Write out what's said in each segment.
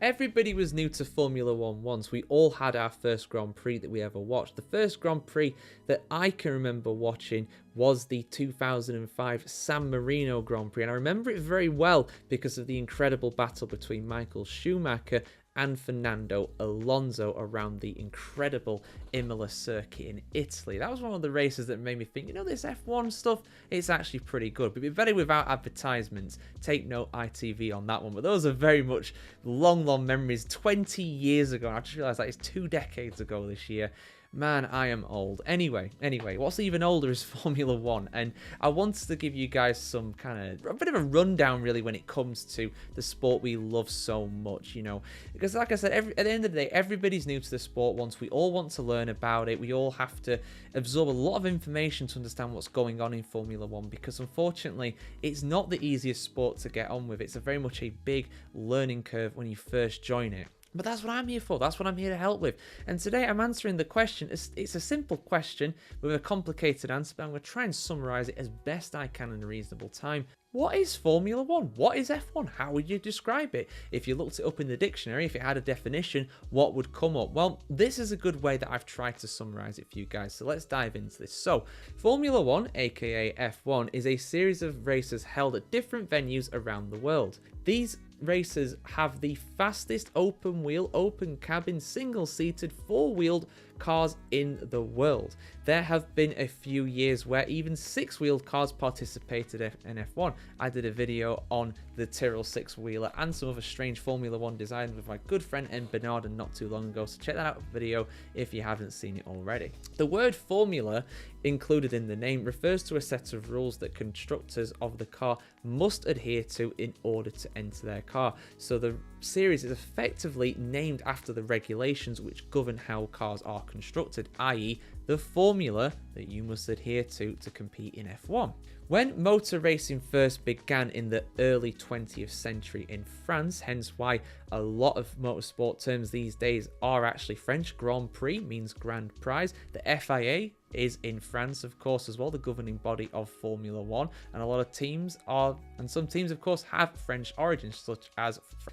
Everybody was new to Formula One once. We all had our first Grand Prix that we ever watched. The first Grand Prix that I can remember watching was the 2005 San Marino Grand Prix. And I remember it very well because of the incredible battle between Michael Schumacher and Fernando Alonso around the incredible Imola circuit in Italy. That was one of the races that made me think, you know, this F1 stuff, it's actually pretty good. But it'd be better without advertisements. Take note ITV on that one. But those are very much long memories. 20 years ago. And I just realised that it's 2 decades ago this year. Man, I am old. Anyway, what's even older is Formula One, and I wanted to give you guys some kind of a bit of a rundown, really, when it comes to the sport we love so much, you know, because like I said, at the end of the day, everybody's new to the sport once. We all want to learn about it. We all have to absorb a lot of information to understand what's going on in Formula One, because unfortunately, it's not the easiest sport to get on with. It's a very much a big learning curve when you first join it. But that's what I'm here for. That's what I'm here to help with. And today I'm answering the question. It's a simple question with a complicated answer, but I'm going to try and summarize it as best I can in a reasonable time. What is Formula One? What is F1? How would you describe it? If you looked it up in the dictionary, if it had a definition, what would come up? Well, this is a good way that I've tried to summarize it for you guys. So let's dive into this. So Formula One, aka F1, is a series of races held at different venues around the world. These races have the fastest open wheel, open cabin, single-seated, four-wheeled cars in the world. There have been a few years where even six-wheeled cars participated in F1. I did a video on the Tyrrell six-wheeler and some other strange Formula One designs with my good friend M. Bernard not too long ago, so check that out video if you haven't seen it already. The word formula included in the name refers to a set of rules that constructors of the car must adhere to in order to enter their car. So the series is effectively named after the regulations which govern how cars are constructed, i.e. the formula that you must adhere to compete in F1. When motor racing first began in the early 20th century in France, hence why a lot of motorsport terms these days are actually French. Grand Prix means Grand Prize. The FIA is in France, of course, as well, the governing body of Formula One, and a lot of teams are, and some teams, of course, have French origins,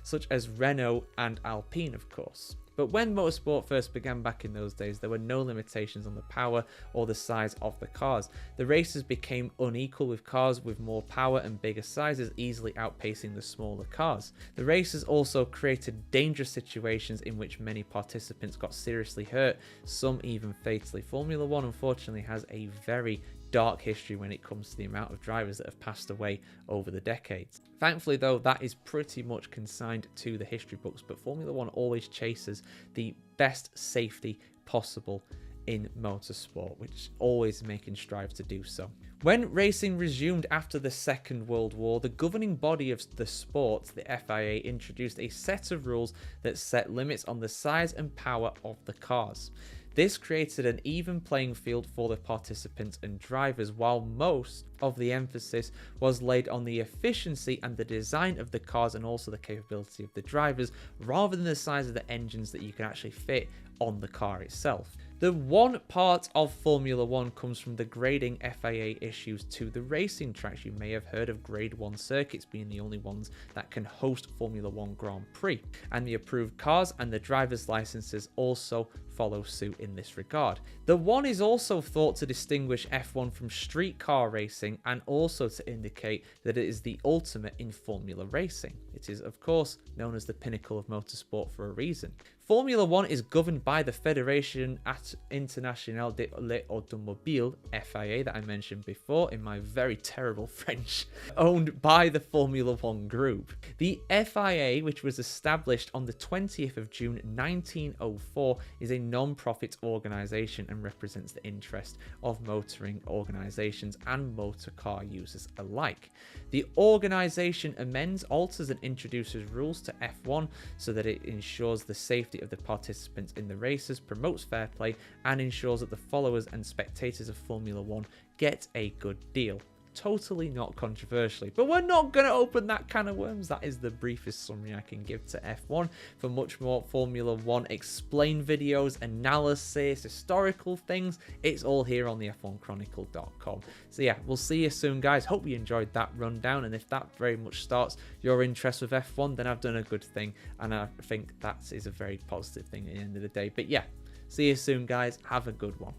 such as Renault and Alpine, of course. But when motorsport first began back in those days, there were no limitations on the power or the size of the cars. The races became unequal, with cars with more power and bigger sizes easily outpacing the smaller cars. The races also created dangerous situations in which many participants got seriously hurt, some even fatally. Formula One unfortunately has a very dark history when it comes to the amount of drivers that have passed away over the decades. Thankfully, though, that is pretty much consigned to the history books, but Formula One always chases the best safety possible in motorsport, which always making strive to do so. When racing resumed after the Second World War, the governing body of the sport, the FIA, introduced a set of rules that set limits on the size and power of the cars. This created an even playing field for the participants and drivers, while most of the emphasis was laid on the efficiency and the design of the cars and also the capability of the drivers, rather than the size of the engines that you can actually fit on the car itself. The one part of Formula One comes from the grading FIA issues to the racing tracks. You may have heard of Grade 1 circuits being the only ones that can host Formula One Grand Prix, and the approved cars and the driver's licenses also follow suit in this regard. The one is also thought to distinguish F1 from street car racing and also to indicate that it is the ultimate in Formula racing. It is, of course, known as the pinnacle of motorsport for a reason. Formula One is governed by the Fédération Internationale de l'Automobile, FIA, that I mentioned before in my very terrible French, owned by the Formula One group. The FIA, which was established on the 20th of June 1904, is a non-profit organisation and represents the interest of motoring organisations and motor car users alike. The organisation amends, alters and introduces rules to F1 so that it ensures the safety of the participants in the races, promotes fair play, and ensures that the followers and spectators of Formula One get a good deal. totally not controversially. But we're not going to open that can of worms. That is the briefest summary I can give to F1. For much more Formula 1 explain videos, analysis, historical things, it's all here on the F1Chronicle.com. So yeah, we'll see you soon, guys. Hope you enjoyed that rundown, and if that very much starts your interest with F1, then I've done a good thing, and I think that is a very positive thing at the end of the day. But yeah, see you soon, guys. Have a good one.